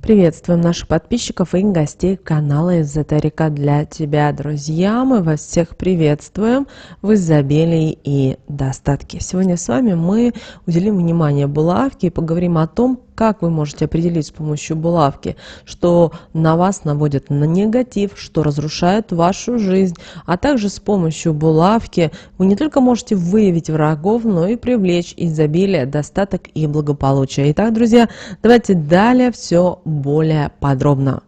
Приветствуем наших подписчиков и гостей канала Эзотерика для тебя, друзья. Мы вас всех приветствуем в изобилии и достатке. Сегодня с вами мы уделим внимание булавке и поговорим о том, как вы можете определить с помощью булавки, что на вас наводит на негатив, что разрушает вашу жизнь, а также с помощью булавки вы не только можете выявить врагов, но и привлечь изобилие, достаток и благополучие. Итак, друзья, давайте далее все более подробно.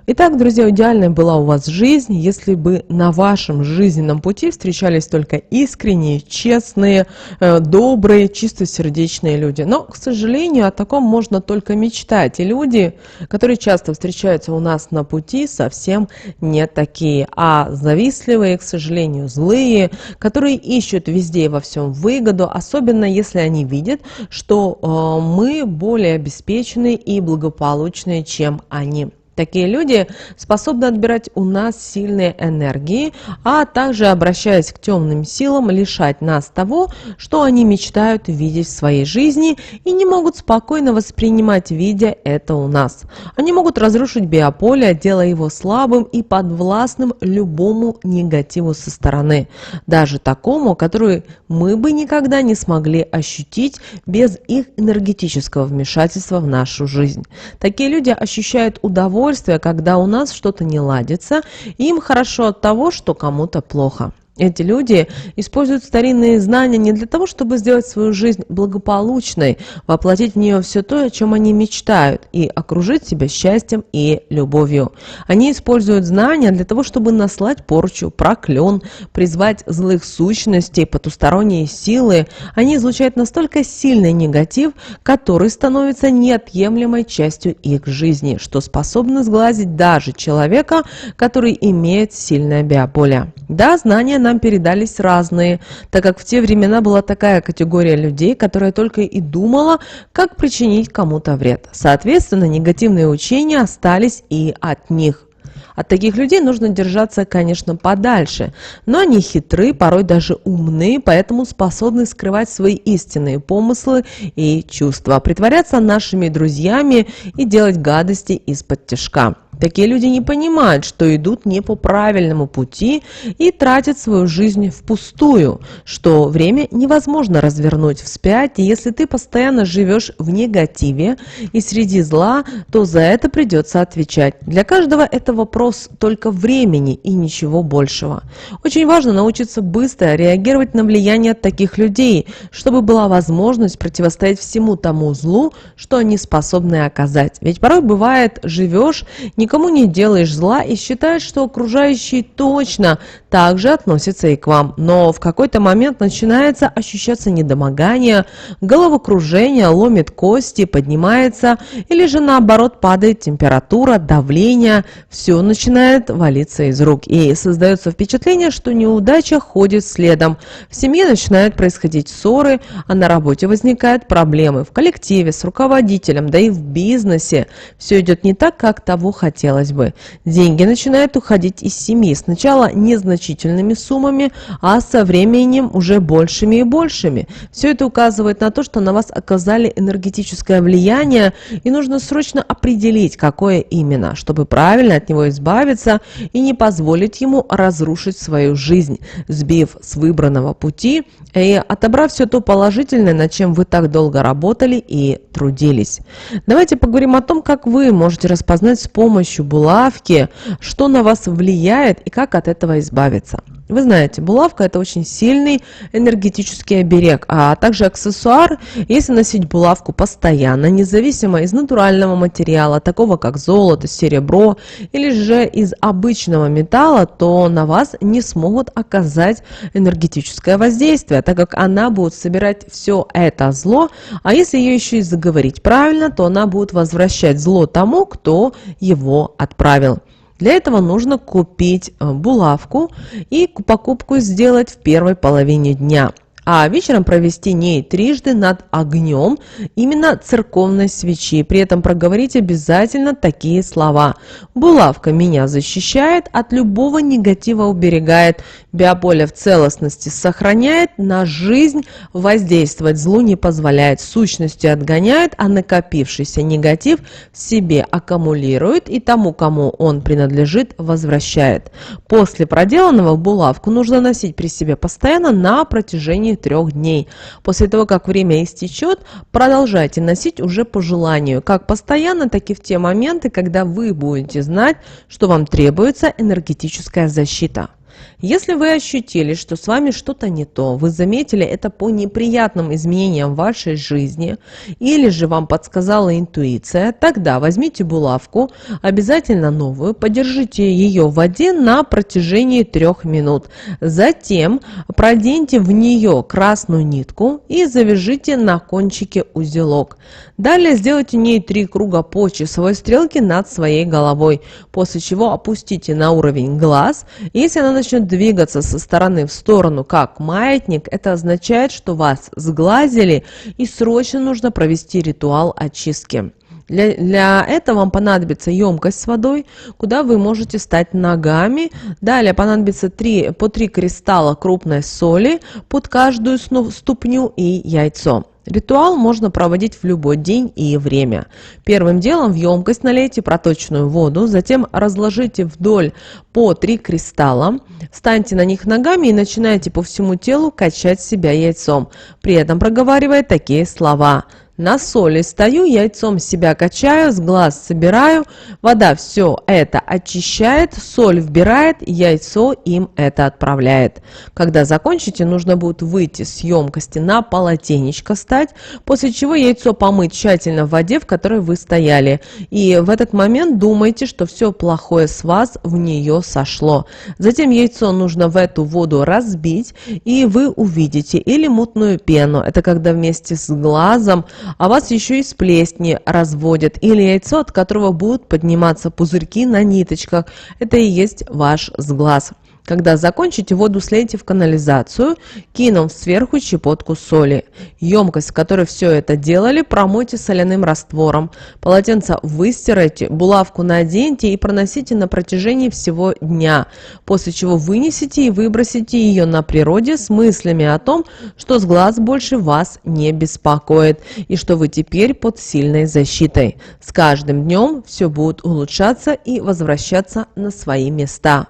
Итак, друзья, идеальной была у вас жизнь, если бы на вашем жизненном пути встречались только искренние, честные, добрые, чистосердечные люди. Но, к сожалению, о таком можно только мечтать. И люди, которые часто встречаются у нас на пути, совсем не такие, а завистливые, к сожалению, злые, которые ищут везде и во всем выгоду, особенно если они видят, что мы более обеспеченные и благополучные, чем они. Такие люди способны отбирать у нас сильные энергии, а также, обращаясь к темным силам, лишать нас того, что они мечтают видеть в своей жизни и не могут спокойно воспринимать, видя это у нас. Они могут разрушить биополе, делая его слабым и подвластным любому негативу со стороны, даже такому, который мы бы никогда не смогли ощутить без их энергетического вмешательства в нашу жизнь. Такие люди ощущают удовольствие, когда у нас что-то не ладится, и им хорошо от того, что кому-то плохо. Эти люди используют старинные знания не для того, чтобы сделать свою жизнь благополучной, воплотить в нее все то, о чем они мечтают, и окружить себя счастьем и любовью. Они используют знания для того, чтобы наслать порчу, проклен, призвать злых сущностей, потусторонние силы. Они излучают настолько сильный негатив, который становится неотъемлемой частью их жизни, что способно сглазить даже человека, который имеет сильное биополе. Да, знания нам передались разные, так как в те времена была такая категория людей, которая только и думала, как причинить кому-то вред. Соответственно, негативные учения остались и от них. От таких людей нужно держаться, конечно, подальше, но они хитры, порой даже умны, поэтому способны скрывать свои истинные помыслы и чувства, притворяться нашими друзьями и делать гадости из-под тишка. Такие люди не понимают, что идут не по правильному пути и тратят свою жизнь впустую, что время невозможно развернуть вспять, и если ты постоянно живешь в негативе и среди зла, то за это придется отвечать. Для каждого это вопрос только времени и ничего большего. Очень важно научиться быстро реагировать на влияние таких людей, чтобы была возможность противостоять всему тому злу, что они способны оказать. Ведь порой бывает, живешь, никому не делаешь зла и считаешь, что окружающие точно так же относятся и к вам. Но в какой-то момент начинается ощущаться недомогание, головокружение, ломит кости, поднимается, или же наоборот падает температура, давление, все начинает валиться из рук. И создается впечатление, что неудача ходит следом. В семье начинают происходить ссоры, а на работе возникают проблемы. В коллективе, с руководителем, да и в бизнесе все идет не так, как того хотелось бы. Деньги начинают уходить из семьи. Сначала незначительными суммами, а со временем уже большими и большими. Все это указывает на то, что на вас оказали энергетическое влияние, и нужно срочно определить, какое именно, чтобы правильно от него избавиться и не позволить ему разрушить свою жизнь, сбив с выбранного пути и отобрав все то положительное, над чем вы так долго работали и трудились. Давайте поговорим о том, как вы можете распознать с помощью булавки, что на вас влияет и как от этого избавиться. Вы знаете, булавка – это очень сильный энергетический оберег, а также аксессуар. Если носить булавку постоянно, независимо из натурального материала, такого как золото, серебро или же из обычного металла, то на вас не смогут оказать энергетическое воздействие, так как она будет собирать все это зло, а если ее еще и заговорить правильно, то она будет возвращать зло тому, кто его отправил. Для этого нужно купить булавку и покупку сделать в первой половине дня. А вечером провести ней трижды над огнем именно церковной свечи. При этом проговорить обязательно такие слова: «Булавка меня защищает, от любого негатива уберегает, биополе в целостности сохраняет, на жизнь воздействовать злу не позволяет, сущностью отгоняет, а накопившийся негатив в себе аккумулирует и тому, кому он принадлежит, возвращает». После проделанного булавку нужно носить при себе постоянно на протяжении 3 дней. После того, как время истечет, продолжайте носить уже по желанию, как постоянно, так и в те моменты, когда вы будете знать, что вам требуется энергетическая защита. Если вы ощутили, что с вами что-то не то, вы заметили это по неприятным изменениям в вашей жизни, или же вам подсказала интуиция, тогда возьмите булавку, обязательно новую, подержите ее в воде на протяжении 3 минут. Затем проденьте в нее красную нитку и завяжите на кончике узелок. Далее сделайте в ней 3 круга по часовой стрелке над своей головой, после чего опустите на уровень глаз. Если она начнет двигаться со стороны в сторону, как маятник, это означает, что вас сглазили и срочно нужно провести ритуал очистки. Для этого вам понадобится емкость с водой, куда вы можете стать ногами. Далее понадобится по 3 кристалла крупной соли под каждую ступню и яйцо. Ритуал можно проводить в любой день и время. Первым делом в емкость налейте проточную воду, затем разложите вдоль по 3 кристалла, встаньте на них ногами и начинайте по всему телу качать себя яйцом, при этом проговаривая такие слова: «На соли стою, яйцом себя качаю, с глаз собираю, вода все это очищает, соль вбирает, яйцо им это отправляет». Когда закончите, нужно будет выйти с емкости на полотенечко стать, после чего яйцо помыть тщательно в воде, в которой вы стояли. И в этот момент думайте, что все плохое с вас в нее сошло. Затем яйцо нужно в эту воду разбить, и вы увидите или мутную пену, это когда вместе с глазом а вас еще и с плесни разводят, или яйцо, от которого будут подниматься пузырьки на ниточках. Это и есть ваш сглаз. Когда закончите, воду слейте в канализацию, кинув сверху щепотку соли. Емкость, в которой все это делали, промойте соляным раствором. Полотенце выстирайте, булавку наденьте и проносите на протяжении всего дня, после чего вынесите и выбросите ее на природе с мыслями о том, что сглаз больше вас не беспокоит и что вы теперь под сильной защитой. С каждым днем все будет улучшаться и возвращаться на свои места.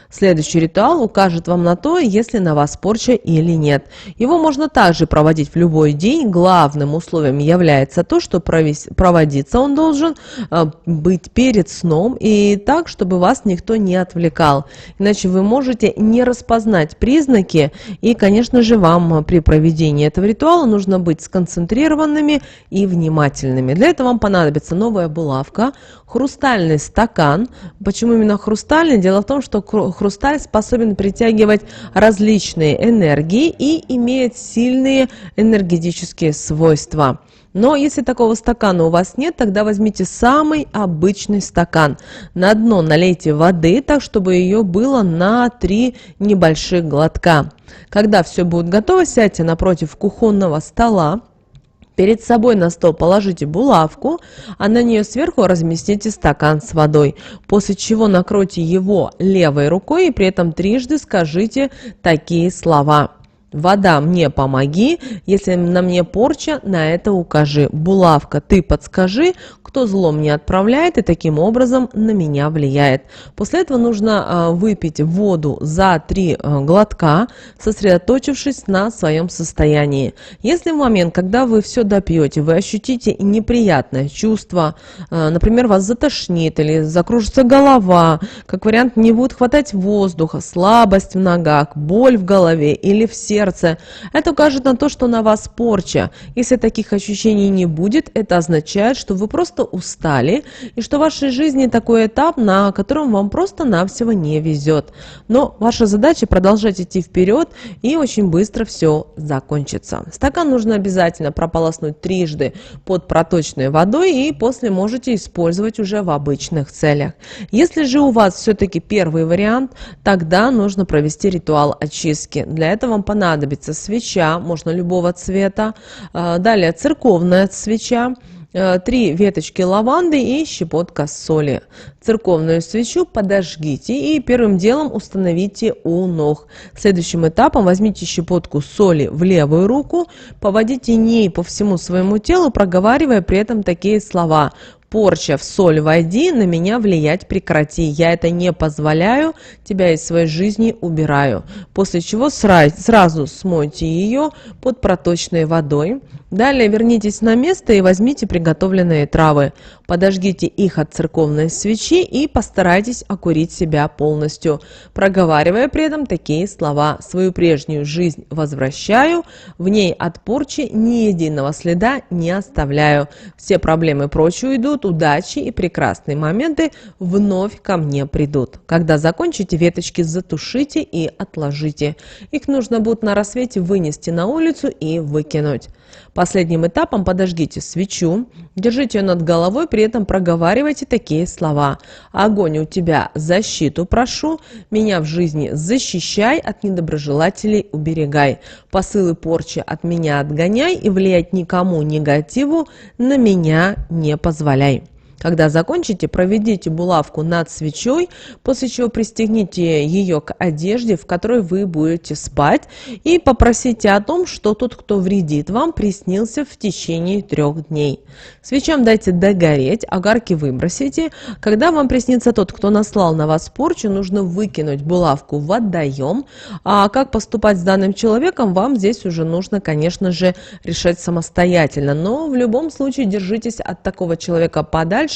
Следующий ритуал укажет вам на то, есть ли на вас порча или нет. Его можно также проводить в любой день. Главным условием является то, что проводиться он должен быть перед сном и так, чтобы вас никто не отвлекал. Иначе вы можете не распознать признаки, и, конечно же, вам при проведении этого ритуала нужно быть сконцентрированными и внимательными. Для этого вам понадобится новая булавка, хрустальный стакан. Почему именно хрустальный? Дело в том, что хрусталь способен притягивать различные энергии и имеет сильные энергетические свойства. Но если такого стакана у вас нет, тогда возьмите самый обычный стакан. На дно налейте воды, так чтобы ее было на 3 небольших глотка. Когда все будет готово, сядьте напротив кухонного стола. Перед собой на стол положите булавку, а на нее сверху разместите стакан с водой, после чего накройте его левой рукой и при этом трижды скажите такие слова: «Вода, мне помоги, если на мне порча, на это укажи. Булавка, ты подскажи, кто зло мне отправляет и таким образом на меня влияет». После этого нужно выпить воду за 3 глотка, сосредоточившись на своем состоянии. Если в момент, когда вы все допьете, вы ощутите неприятное чувство, например, вас затошнит или закружится голова, как вариант не будет хватать воздуха, слабость в ногах, боль в голове или в сердце, это укажет на то, что на вас порча. Если таких ощущений не будет, это означает, что вы просто устали и что в вашей жизни такой этап, на котором вам просто-навсего не везет. Но ваша задача продолжать идти вперед, и очень быстро все закончится. Стакан нужно обязательно прополоснуть трижды под проточной водой, и после можете использовать уже в обычных целях. Если же у вас все-таки первый вариант, тогда нужно провести ритуал очистки. Для этого вам понадобится понадобится свеча, можно любого цвета, далее церковная свеча, 3 веточки лаванды и щепотка соли. Церковную свечу подожгите и первым делом установите у ног. Следующим этапом возьмите щепотку соли в левую руку, поводите ней по всему своему телу, проговаривая при этом такие слова: «Порча, в соль войди, на меня влиять прекрати. Я это не позволяю, тебя из своей жизни убираю». После чего сразу смойте ее под проточной водой. Далее вернитесь на место и возьмите приготовленные травы. Подожгите их от церковной свечи и постарайтесь окурить себя полностью, проговаривая при этом такие слова: «Свою прежнюю жизнь возвращаю, в ней от порчи ни единого следа не оставляю. Все проблемы прочь уйдут, удачи и прекрасные моменты вновь ко мне придут». Когда закончите, веточки затушите и отложите. Их нужно будет на рассвете вынести на улицу и выкинуть. Последним этапом подожгите свечу, держите ее над головой, при этом проговаривайте такие слова: «Огонь, у тебя защиту прошу, меня в жизни защищай, от недоброжелателей уберегай, посылы порчи от меня отгоняй и влиять никому негативу на меня не позволяй». Когда закончите, проведите булавку над свечой, после чего пристегните ее к одежде, в которой вы будете спать, и попросите о том, что тот, кто вредит вам, приснился в течение 3 дней. Свечам дайте догореть, огарки выбросите. Когда вам приснится тот, кто наслал на вас порчу, нужно выкинуть булавку в водоем. А как поступать с данным человеком, вам здесь уже нужно, конечно же, решать самостоятельно. Но в любом случае держитесь от такого человека подальше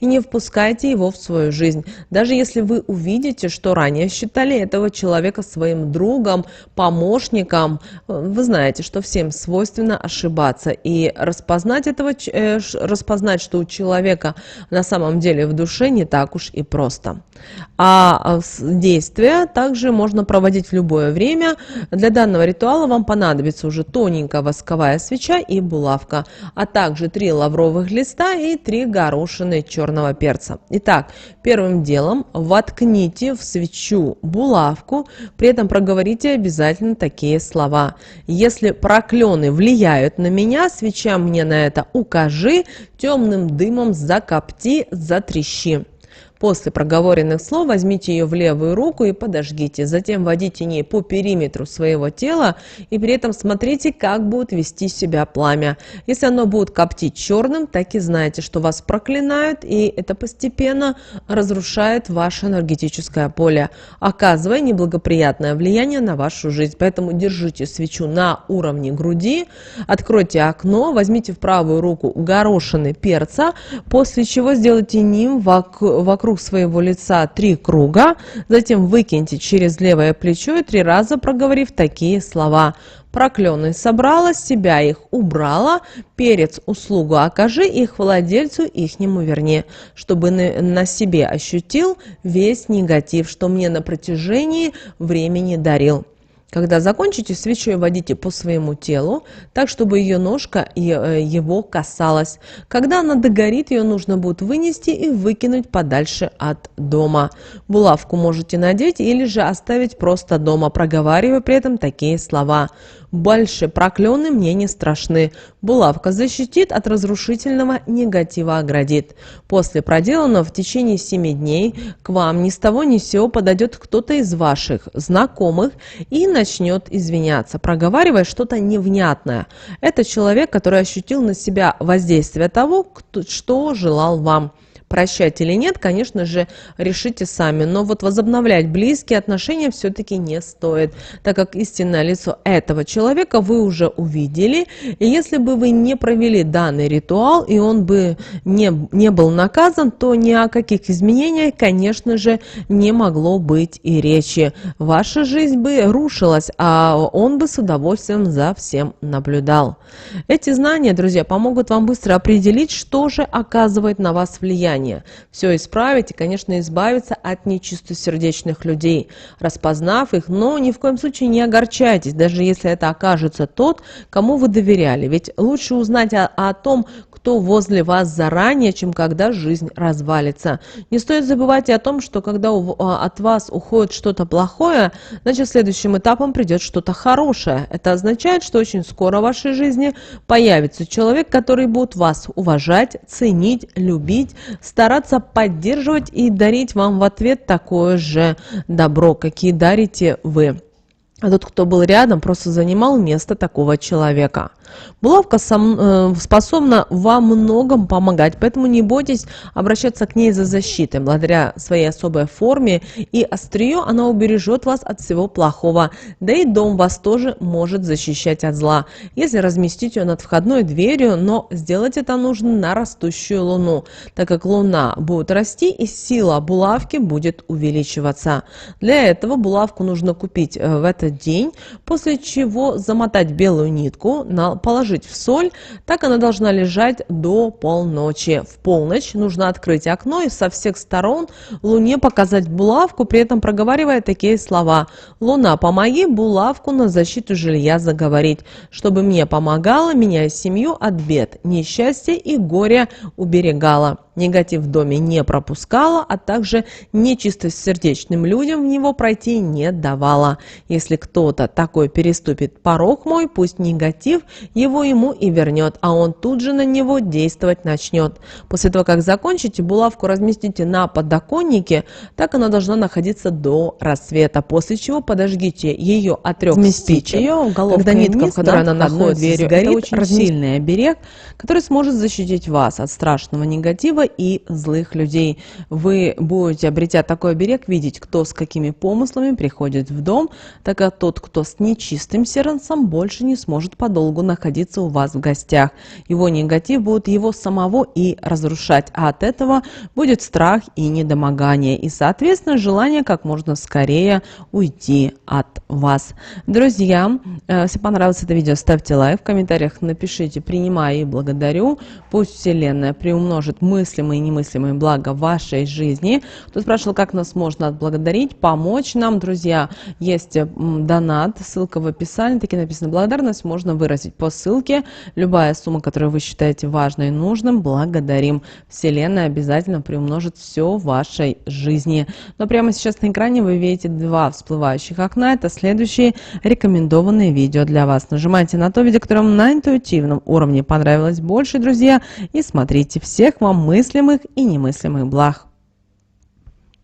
и не впускайте его в свою жизнь. Даже если вы увидите, что ранее считали этого человека своим другом, помощником, вы знаете, что всем свойственно ошибаться. И распознать, что у человека на самом деле в душе не так уж и просто. А действия также можно проводить в любое время. Для данного ритуала вам понадобится уже тоненькая восковая свеча и булавка, а также 3 лавровых листа и 3 горошины черного перца. Итак, первым делом воткните в свечу булавку, при этом проговорите обязательно такие слова: «Если проклены влияют на меня, свеча мне на это укажи, темным дымом закопти, затрещи». После проговоренных слов возьмите ее в левую руку и подожгите. Затем водите ней по периметру своего тела и при этом смотрите, как будет вести себя пламя. Если оно будет коптить черным, так и знайте, что вас проклинают, и это постепенно разрушает ваше энергетическое поле, оказывая неблагоприятное влияние на вашу жизнь. Поэтому держите свечу на уровне груди, откройте окно, возьмите в правую руку горошины перца, после чего сделайте ним вокруг своего лица 3 круга, затем выкиньте через левое плечо и 3 раза проговорив такие слова: «Проклены собрала, себя их убрала, перец услугу окажи, их владельцу ихнему верни, чтобы на себе ощутил весь негатив, что мне на протяжении времени дарил». Когда закончите, свечой водите по своему телу, так, чтобы ее ножка его касалась. Когда она догорит, ее нужно будет вынести и выкинуть подальше от дома. Булавку можете надеть или же оставить просто дома, проговаривая при этом такие слова: «Больше проклены мне не страшны. Булавка защитит, от разрушительного негатива оградит». После проделанного в течение 7 дней к вам ни с того ни с сего подойдет кто-то из ваших знакомых и начнет извиняться, проговаривая что-то невнятное. Это человек, который ощутил на себя воздействие того, что желал вам. Прощать или нет, конечно же, решите сами. Но вот возобновлять близкие отношения все-таки не стоит, так как истинное лицо этого человека вы уже увидели. И если бы вы не провели данный ритуал, и он бы не был наказан, то ни о каких изменениях, конечно же, не могло быть и речи. Ваша жизнь бы рушилась, а он бы с удовольствием за всем наблюдал. Эти знания, друзья, помогут вам быстро определить, что же оказывает на вас влияние. Все исправить и, конечно, избавиться от нечистосердечных людей, распознав их, но ни в коем случае не огорчайтесь, даже если это окажется тот, кому вы доверяли. Ведь лучше узнать о том, кто возле вас заранее, чем когда жизнь развалится. Не стоит забывать и о том, что когда от вас уходит что-то плохое, значит следующим этапом придет что-то хорошее. Это означает, что очень скоро в вашей жизни появится человек, который будет вас уважать, ценить, любить, стараться поддерживать и дарить вам в ответ такое же добро, какие дарите вы. А тот, кто был рядом, просто занимал место такого человека. Булавка способна во многом помогать, поэтому не бойтесь обращаться к ней за защитой. Благодаря своей особой форме и острию она убережет вас от всего плохого. Да и дом вас тоже может защищать от зла, если разместить ее над входной дверью, но сделать это нужно на растущую луну, так как луна будет расти и сила булавки будет увеличиваться. Для этого булавку нужно купить в этот день, после чего замотать белую нитку, положить в соль, так она должна лежать до полночи. В полночь нужно открыть окно и со всех сторон Луне показать булавку, при этом проговаривая такие слова: «Луна, помоги булавку на защиту жилья заговорить, чтобы мне помогала, меня и семью от бед, несчастья и горя уберегала». Негатив в доме не пропускала, а также нечистосердечным людям в него пройти не давала. Если кто-то такой переступит порог мой, пусть негатив его ему и вернет, а он тут же на него действовать начнет. После того, как закончите, булавку разместите на подоконнике, так она должна находиться до рассвета, после чего подожгите ее от 3 спичек. Ее Когда нитка, в которой она находится, сгорит, это очень очень сильный оберег, который сможет защитить вас от страшного негатива и злых людей. Вы будете, обретя такой оберег, видеть, кто с какими помыслами приходит в дом, так как тот, кто с нечистым сердцем, больше не сможет подолгу находиться у вас в гостях. Его негатив будет его самого и разрушать, а от этого будет страх и недомогание, и, соответственно, желание как можно скорее уйти от вас. Друзья, если понравилось это видео, ставьте лайк, в комментариях напишите «принимаю» и «благодарю». Пусть Вселенная приумножит мыслимые и немыслимые блага в вашей жизни. Кто спрашивал, как нас можно отблагодарить, помочь нам, друзья, есть донат, ссылка в описании, таки написано «благодарность», можно выразить по ссылке. Любая сумма, которую вы считаете важной и нужным, благодарим. Вселенная обязательно приумножит все в вашей жизни. Но прямо сейчас на экране вы видите 2 всплывающих окна. Это следующие рекомендованные видео для вас. Нажимайте на то видео, которое вам на интуитивном уровне понравилось больше, друзья, и смотрите. Всех вам мыслимых и немыслимых благ.